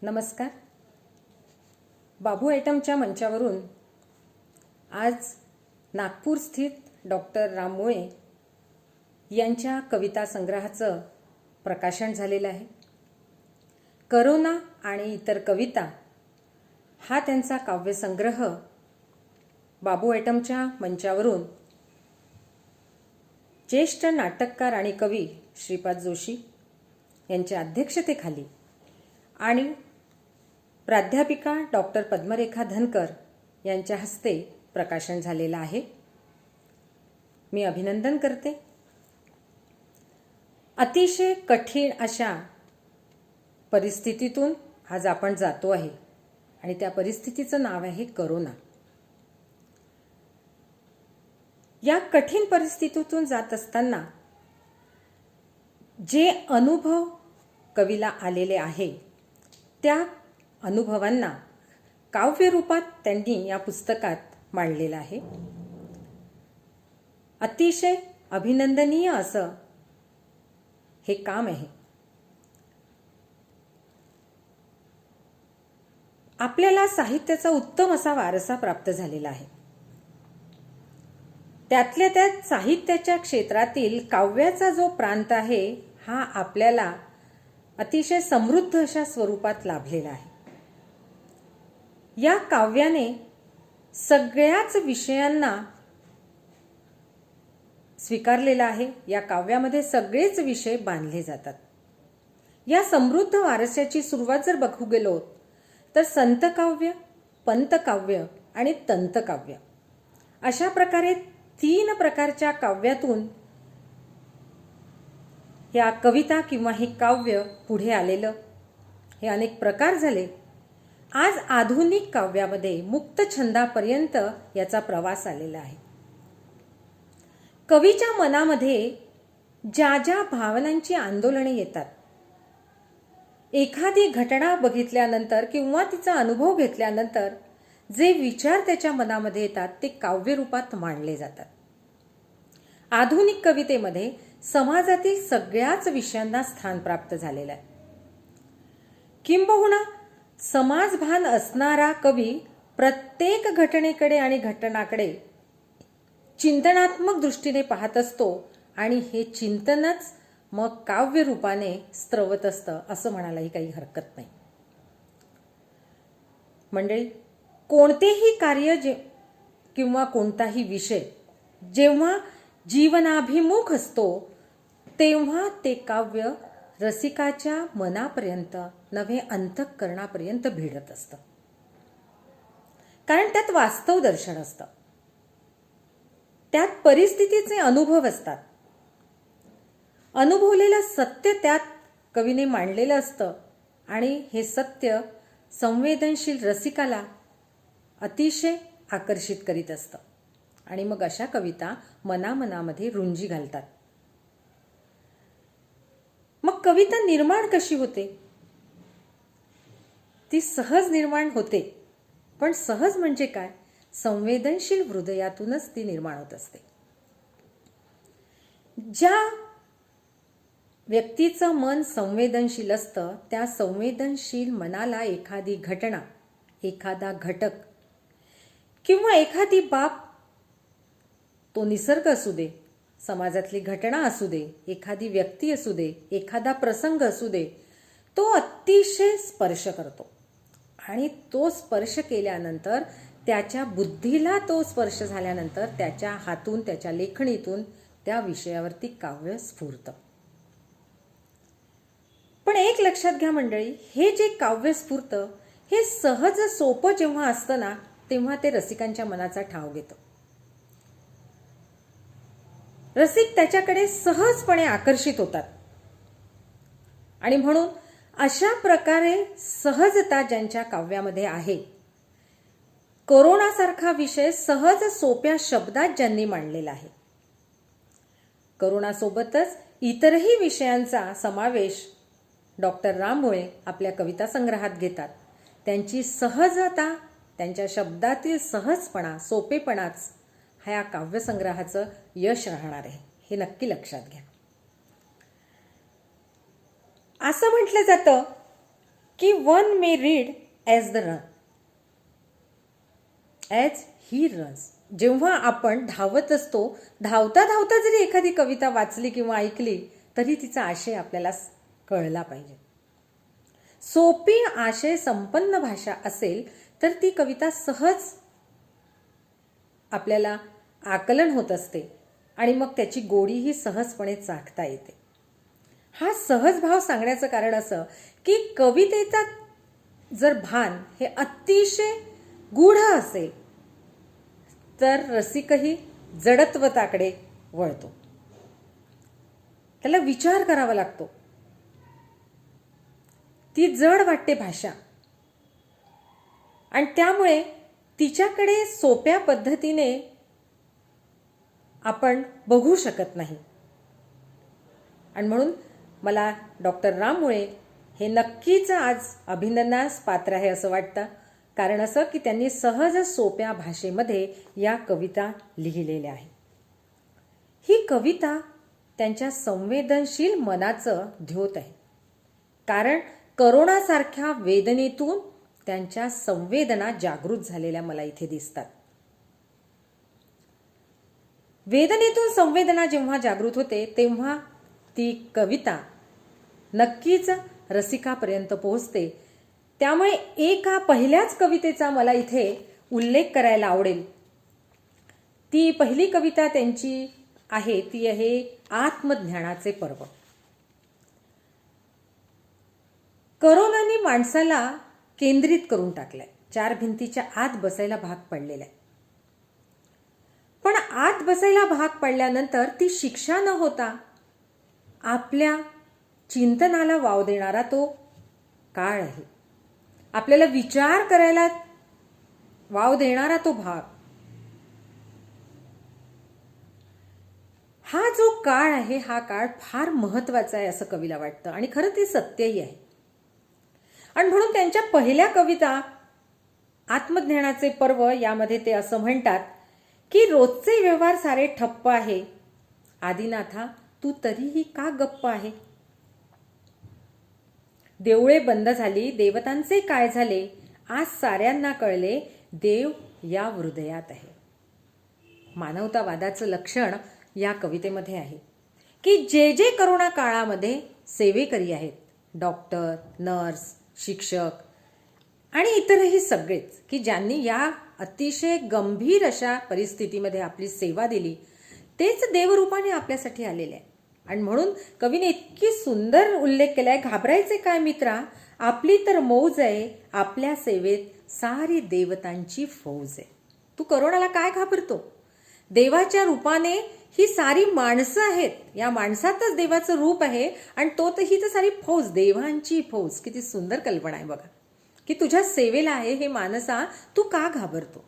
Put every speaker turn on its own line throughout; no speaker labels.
नमस्कार. बाबू आयटमच्या मंचावरून आज नागपूर स्थित डॉक्टर राम मुळे यांच्या कविता संग्रहाचं प्रकाशन झालेलं आहे. करोना आणि इतर कविता हा त्यांचा काव्यसंग्रह बाबू आयटमच्या मंचावरून ज्येष्ठ नाटककार आणि कवी श्रीपाद जोशी यांच्या अध्यक्षतेखाली आणि प्राध्यापिका डॉक्टर पद्मरेखा धनकर यांच्या हस्ते प्रकाशन झालेलं आहे. मी अभिनंदन करते. अतिशय कठीण अशा परिस्थितीतून आज आपण जातो आहे आणि त्या परिस्थितीचं नाव आहे करोना. या कठीण परिस्थितीतून जात असताना जे अनुभव कवीला आलेले आहे त्या अनुभवांना काव्य रूपात त्यांनी या पुस्तकात मांडलेलं आहे. अतिशय अभिनंदनीय असं हे काम आहे. आपल्याला साहित्याचा उत्तम असा वारसा प्राप्त झालेला आहे. त्यातल्या त्यात साहित्याच्या क्षेत्रातील काव्याचा जो प्रांत आहे हा आपल्याला अतिशय समृद्ध अशा स्वरूपात लाभलेला आहे. या काव्याने सगळ्याच विषयांना स्वीकारलेला आहे. या काव्यामध्ये सगळेच विषय बांधले जातात. या समृद्ध वारशाची सुरुवात जर बघू गेलो तर संतकाव्य, पंतकाव्य आणि तंतकाव्य अशा प्रकारे 3 प्रकारच्या काव्यातून या कविता किंवा हे काव्य पुढे आलेलं. हे अनेक प्रकार झाले. आज आधुनिक काव्यामध्ये मुक्त छंदापर्यंत याचा प्रवास आलेला आहे. कवीच्या मनामध्ये ज्या ज्या भावनांची आंदोलने येतात, एखादी घटना बघितल्यानंतर किंवा तिचा अनुभव घेतल्यानंतर जे विचार त्याच्या मनामध्ये येतात ते काव्य रूपात मांडले जातात. आधुनिक कवितेमध्ये समाजातील सगळ्याच विषयांना स्थान प्राप्त झालेलं आहे. किंबहुना समाजभान असणारा कवी प्रत्येक घटनेकडे आणि घटनाकडे चिंतनात्मक दृष्टीने पाहत असतो आणि हे चिंतनच मग काव्य रूपाने स्त्रवत असतं असं म्हणायलाही काही हरकत नाही. मंडळी, कोणतेही कार्य किंवा कोणताही विषय जेव्हा जीवनाभिमुख असतो तेव्हा ते काव्य रसिकाच्या मनापर्यंत नव्हे अंतःकरणापर्यंत भिडत असतं. कारण त्यात वास्तव दर्शन असतं, त्यात परिस्थितीचे अनुभव असतात. अनुभवलेलं सत्य त्यात कवीने मांडलेलं असतं आणि हे सत्य संवेदनशील रसिकाला अतिशय आकर्षित करीत असतं आणि मग अशा कविता मनामध्ये रुंजी घालतात. मग कविता निर्माण कशी होते? ती सहज निर्माण होते. पण सहज म्हणजे काय? संवेदनशील हृदयातूनच ती निर्माण होत असते. ज्या व्यक्तीचं मन संवेदनशील असतं त्या संवेदनशील मनाला एखादी घटना, एखादा घटक किंवा एखादी बाब, तो निसर्ग असू दे, समाजातली घटना असू दे, एखादी व्यक्ती असू दे, एखादा प्रसंग असू दे, तो अतिशय स्पर्श करतो आणि तो स्पर्श केल्यानंतर त्याच्या बुद्धीला तो स्पर्श झाल्यानंतर त्याच्या हातून, त्याच्या लेखणीतून त्या विषयावरती काव्य स्फुरतं. पण एक लक्षात घ्या मंडळी, हे जे काव्य स्फुरतं हे सहज सोपं जेव्हा असतं ना तेव्हा ते रसिकांच्या मनाचा ठाव घेतं. रसिक त्याच्याकडे सहजपणे आकर्षित होतात आणि म्हणून अशा प्रकारे सहजता ज्यांच्या काव्यामध्ये आहे, कोरोनासारखा विषय सहज सोप्या शब्दात ज्यांनी मांडलेला आहे, कोरोनासोबतच इतरही विषयांचा समावेश डॉक्टर राम मुळे आपल्या कविता संग्रहात घेतात. त्यांची सहजता, त्यांच्या शब्दातील सहजपणा, सोपेपणाच ह्या काव्यसंग्रहाचं यश राहणार आहे, हे नक्की लक्षात घ्या. असं म्हटलं जातं की one may read as he runs. जेव्हा आपण धावत असतो, धावता धावता जरी एखादी कविता वाचली किंवा ऐकली तरी तिचा आशय आपल्याला कळला पाहिजे. सोपी आशय संपन्न भाषा असेल तर ती कविता सहज आपल्याला आकलन होत असते आणि मग त्याची गोडीही सहजपणे चाखता येते. हा सहज भाव सांगण्याचं कारण असं की कवितेचा जर भान हे अतिशय गूढ असेल तर रसिकही जडत्वताकडे वळतो. त्याला विचार करावा लागतो. ती जड वाटते भाषा आणि त्यामुळे तिच्याकडे सोप्या पद्धतीने आपण बघू शकत नाही. आणि म्हणून मला डॉक्टर राम मुळे हे नक्कीच आज अभिनंदनास पात्र आहे असं वाटतं. कारण असं की त्यांनी सहज सोप्या भाषेमध्ये या कविता लिहिलेल्या आहेत. ही कविता त्यांच्या संवेदनशील मनाचं द्योत आहे. कारण करोनासारख्या वेदनेतून त्यांच्या संवेदना जागृत झालेल्या मला इथे दिसतात. वेदनेतून संवेदना जेव्हा जागृत होते तेव्हा ती कविता नक्कीच रसिकापर्यंत पोहोचते. त्यामुळे एका पहिल्याच कवितेचा मला इथे उल्लेख करायला आवडेल. ती पहिली कविता त्यांची आहे ती आहे आत्मज्ञानाचे पर्व. करोनाने माणसाला केंद्रित करून टाकलंय. चार भिंतीच्या आत बसायला भाग पडलेला आहे. पण आत बसायला भाग पडल्यानंतर ती शिक्षा न होता आपल्या चिंतनाला वाव देणारा तो काळ आहे. आपल्याला विचार करायला वाव देणारा तो भाग. हा जो काळ आहे हा काळ फार महत्वाचा आहे असं कवीला वाटतं आणि खरं ते सत्यही आहे. आणि म्हणून त्यांच्या पहिल्या कविता आत्मज्ञानाचे पर्व यामध्ये ते असं म्हणतात की रोजचे व्यवहार सारे ठप्प आहे, आदिनाथा तू तरीही का गप्प आहे. देवळे बंद झाली, देवतांचे काय झाले, आज साऱ्यांना कळले देव या हृदयात आहे. मानवतावादाचं लक्षण या कवितेमध्ये आहे की जे जे करोना काळामध्ये सेवेकरी आहेत, डॉक्टर, नर्स, शिक्षक आणि इतरही सगळेच की ज्यांनी या अतिशय गंभीर अशा परिस्थितीमध्ये आपली सेवा दिली, तेच देवरूपाने आपल्यासाठी आलेले आहे. आणि म्हणून कवीने इतकी सुंदर उल्लेख केलाय, घाबरायचे काय मित्रा, आपली तर मौज आहे, आपल्या सेवेत सारी देवतांची फौज आहे. तू करोनाला काय घाबरतो. देवाच्या रूपाने ही सारी माणसं आहेत, या माणसातच देवाचं रूप आहे आणि तो तर ही तर सारी फौज, देवांची फौज. किती सुंदर कल्पना आहे बघा की तुझ्या सेवेला आहे हे मानसा, तू का घाबरतो.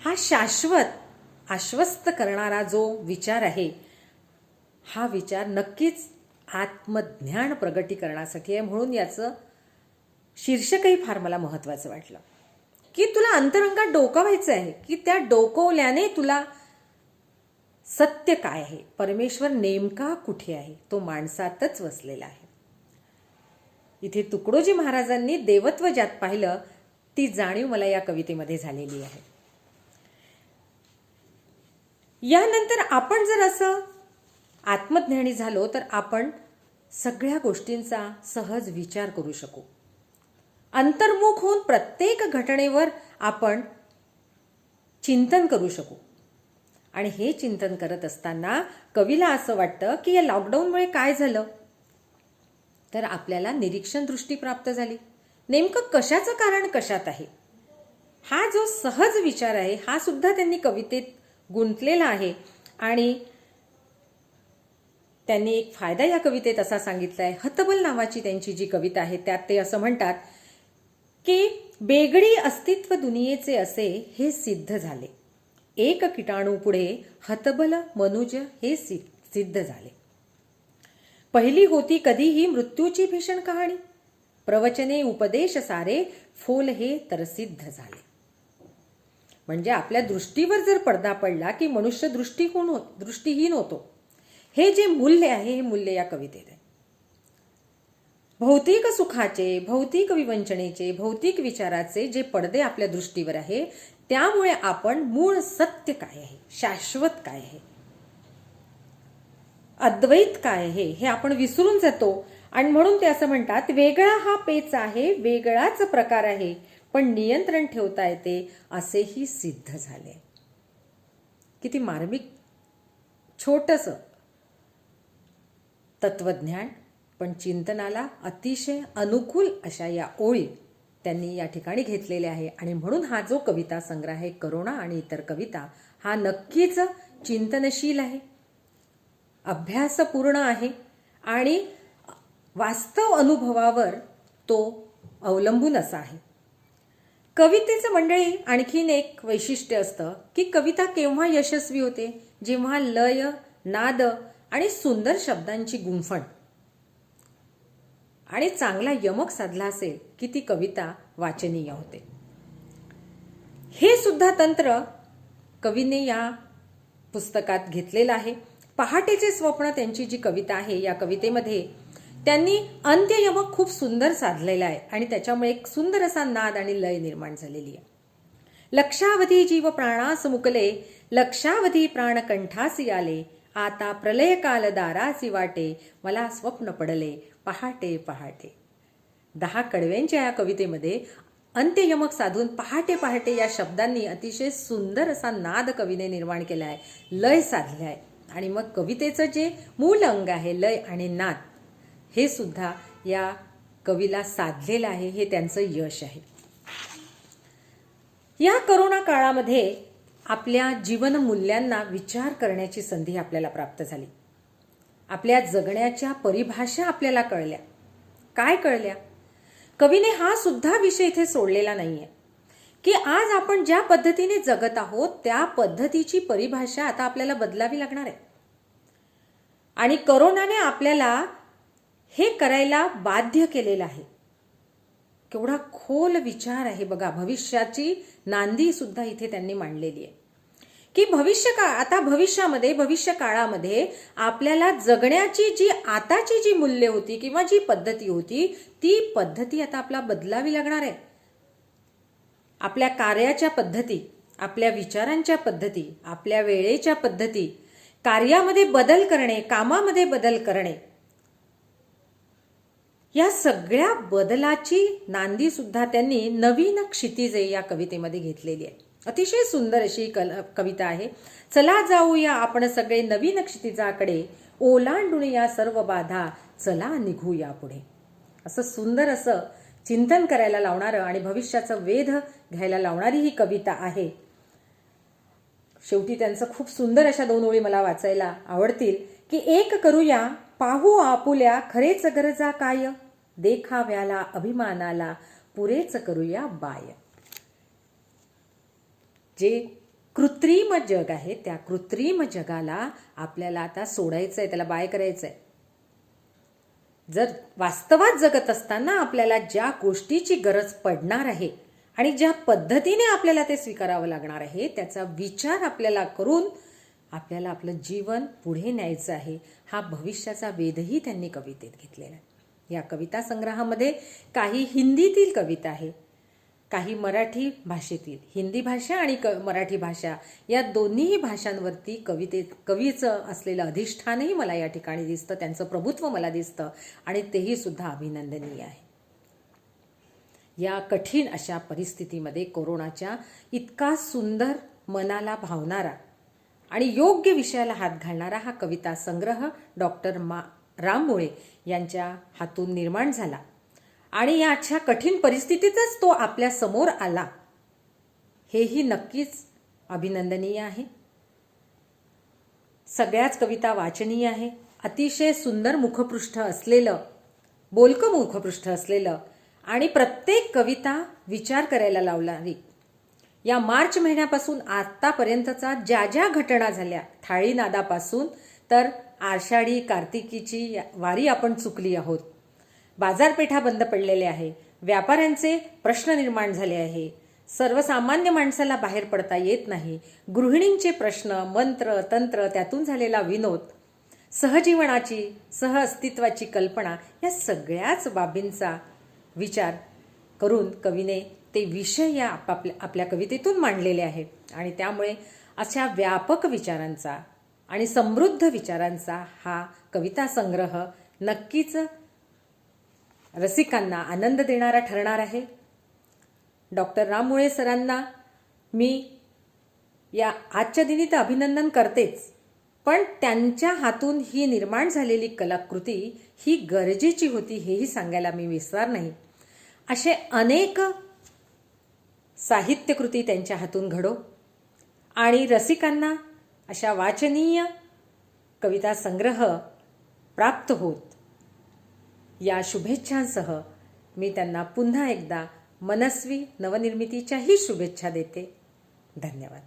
हा शाश्वत आश्वस्त करणारा जो विचार आहे हा विचार नक्कीच आत्मज्ञान प्रगटीकरणासाठी आहे. म्हणून याचं शीर्षकही फार मला महत्वाचं वाटलं की तुला अंतरंगात डोकावायचं आहे की त्या डोकवल्याने तुला सत्य काय आहे, परमेश्वर नेमका कुठे आहे, तो माणसातच वसलेला आहे. इथे तुकडोजी महाराजांनी देवत्व ज्यात पाहिलं ती जाणीव मला या कवितेमध्ये झालेली आहे. यानंतर आपण जर असं आत्मज्ञानी झालो तर आपण सगळ्या गोष्टींचा सहज विचार करू शकू. अंतर्मुख होऊन प्रत्येक घटनेवर आपण चिंतन करू शकू. आणि हे चिंतन करत असताना कवीला असं वाटतं की या लॉकडाऊनमुळे काय झालं तर आपल्याला निरीक्षण दृष्टी प्राप्त झाली. नेमकं कशाचं कारण कशात आहे हा जो सहज विचार आहे हा सुद्धा त्यांनी कवितेत गुंतलेला आहे. आणि त्यांनी एक फायदा या कवितेत असा सांगितला आहे. हतबल नावाची त्यांची जी कविता आहे त्यात ते असं म्हणतात की बेगडी अस्तित्व दुनियेचे असे हे सिद्ध झाले, एक किटाणू पुढे हतबल मनुज हे सिद्ध झाले. पहिली होती कधीही मृत्यूची भीषण कहाणी, प्रवचने उपदेश सारे फोल हे तर सिद्ध झाले. म्हणजे आपल्या दृष्टीवर जर पडदा पडला की मनुष्य दृष्टीहीन होतो, हे जे मूल्य आहे हे मूल्य या कवितेत आहे. भौतिक सुखाचे, भौतिक विवंचनेचे, भौतिक विचाराचे जे पडदे आपल्या दृष्टीवर आहे, त्यामुळे आपण मूळ सत्य काय आहे, शाश्वत काय आहे, अद्वैत काय आहे हे आपण विसरून जातो. आणि म्हणून ते असं म्हणतात, वेगळा हा पेच आहे, वेगळाच प्रकार आहे, पण नियंत्रण ठेवता येते असेही सिद्ध झाले. किती मार्मिक छोटंसं तत्वज्ञान, पण चिंतनाला अतिशय अनुकूल अशा या ओळी त्यांनी या ठिकाणी घेतलेल्या आहे. आणि म्हणून हा जो कविता संग्रह आहे, करुणा आणि इतर कविता, हा नक्कीच चिंतनशील आहे, अभ्यासपूर्ण आहे आणि वास्तव अनुभवावर तो अवलंबून असा आहे. कवितेचं मंडळी आणखीन एक वैशिष्ट्य असतं की कविता केव्हा यशस्वी होते, जेव्हा लय, नाद आणि सुंदर शब्दांची गुंफण आणि चांगला यमक साधला असेल की ती कविता वाचनीय होते. हे सुद्धा तंत्र कवीने या पुस्तकात घेतलेलं आहे. पहाटेचे स्वप्न त्यांची जी कविता आहे, या कवितेमध्ये त्यांनी अंत्ययमक खूप सुंदर साधलेला आहे आणि त्याच्यामुळे एक सुंदर असा नाद आणि लय निर्माण झालेली आहे. लक्षावधी जीव प्राणास मुकले, लक्षावधी प्राण कंठासी आले, आता प्रलय काल दारासी वाटे, मला स्वप्न पडले पहाटे पहाटे. 10 कडव्यांच्या या कवितेमध्ये अंत्ययमक साधून पहाटे पहाटे या शब्दांनी अतिशय सुंदर असा नाद कवीने निर्माण केला आहे, लय साधले आहे. आणि मग कवितेचं जे मूल अंग आहे, लय आणि नाद, हे सुद्धा या कवीला साधलेलं आहे. हे त्यांचं यश आहे. या करोना काळामध्ये आपल्या जीवन मूल्यांना विचार करण्याची संधी आपल्याला प्राप्त झाली. आपल्या जगण्याच्या परिभाषा आपल्याला कळल्या. काय कळल्या? कवीने हा सुद्धा विषय इथे सोडलेला नाहीये की आज आपण ज्या पद्धतीने जगत आहोत त्या पद्धतीची परिभाषा आता आपल्याला बदलावी लागणार आहे. आणि करोनाने आपल्याला हे करायला बाध्य केलेलं आहे. केवढा खोल विचार आहे बघा. भविष्याची नांदी सुद्धा इथे त्यांनी मांडलेली आहे की भविष्य काळामध्ये आपल्याला जगण्याची जी आताची जी मूल्य होती किंवा जी पद्धती होती, ती पद्धती आता आपला बदलावी लागणार आहे. आपल्या कार्याच्या पद्धती, आपल्या विचारांच्या पद्धती, आपल्या वेळेच्या पद्धती, कार्यामध्ये बदल करणे, कामामध्ये बदल करणे, या सगळ्या बदलाची नांदी सुद्धा त्यांनी नवीन क्षितिजे या कवितेमध्ये घेतलेली आहे. अतिशय सुंदर अशी कविता आहे. चला जाऊया आपण सगळे नवीन क्षितिजाकडे, ओलांडून या सर्व बाधा, चला निघूया पुढे. असं सुंदर असं चिंतन करायला लावणारं आणि भविष्याचा वेध घ्यायला लावणारी ही कविता आहे. शेवटी त्यांचं खूप सुंदर अशा 2 ओळी मला वाचायला आवडतील की एक करूया पाहू आपुल्या खरेच गरजा काय, देखाव्याला अभिमानाला पुरेच करूया बाय. जे कृत्रिम जग आहे त्या कृत्रिम जगाला आपल्याला आता सोडायचंय, त्याला बाय करायचंय. जर वास्तवात जगत असताना आपल्याला ज्या गोष्टीची गरज पडणार आहे आणि ज्या पद्धतीने आपल्याला ते स्वीकारावं लागणार आहे, त्याचा विचार आपल्याला करून आपल्याला आपलं जीवन पुढे न्यायचं आहे. हा भविष्याचा वेधही त्यांनी कवितेत घेतलेला आहे. या कविता संग्रहामध्ये काही हिंदीतील कविता आहे, काही मराठी भाषेतील. हिंदी भाषा आणि मराठी भाषा या दोन्हीही भाषांवरती कवीचं असलेलं अधिष्ठानही मला या ठिकाणी दिसतं, त्यांचं प्रभुत्व मला दिसतं आणि तेही सुद्धा अभिनंदनीय आहे. या कठीण अशा परिस्थितीमध्ये कोरोनाच्या इतका सुंदर, मनाला भावणारा आणि योग्य विषयाला हात घालणारा हा कविता संग्रह डॉक्टर राम मुळे यांच्या हातून निर्माण झाला आणि याच्या कठीण परिस्थितीतच तो आपल्या समोर आला, हेही नक्कीच अभिनंदनीय आहे. सगळ्याच कविता वाचनीय आहे. अतिशय सुंदर मुखपृष्ठ असलेलं, बोलकं मुखपृष्ठ असलेलं आणि प्रत्येक कविता विचार करायला लावणारी. या मार्च महिन्यापासून आतापर्यंतचा ज्या ज्या घटना झाल्या, थाळीनादापासून तर आषाढी कार्तिकीची वारी आपण चुकली आहोत, बाजारपेठा बंद पडलेल्या आहे, व्यापाऱ्यांचे प्रश्न निर्माण झाले आहे, सर्वसामान्य माणसाला बाहेर पडता येत नाही, गृहिणींचे प्रश्न, मंत्र तंत्र, त्यातून झालेला विनोद, सहजीवनाची, सहअस्तित्वाची कल्पना या सगळ्याच बाबींचा विचार करून कवीने ते विषय या आपल्या कवितेतून मांडलेले आहेत आणि त्यामुळे अशा व्यापक विचारांचा आणि समृद्ध विचारांचा हा कविता संग्रह नक्कीच रसिकांना आनंद देणारा ठरणार आहे. डॉक्टर राम मुळे सरांना मी या आजच्या दिनी तर अभिनंदन करतेच, पण त्यांच्या हातून ही निर्माण झालेली कलाकृती ही गरजेची होती हेही सांगायला मी विसरणार नाही. असे अनेक साहित्यकृती त्यांच्या हातून घडो आणि रसिकांना अशा वाचनीय कविता संग्रह प्राप्त होत या शुभेच्छांसह मी त्यांना पुन्हा एकदा मनस्वी नवनिर्मितीच्याही शुभेच्छा देते. धन्यवाद.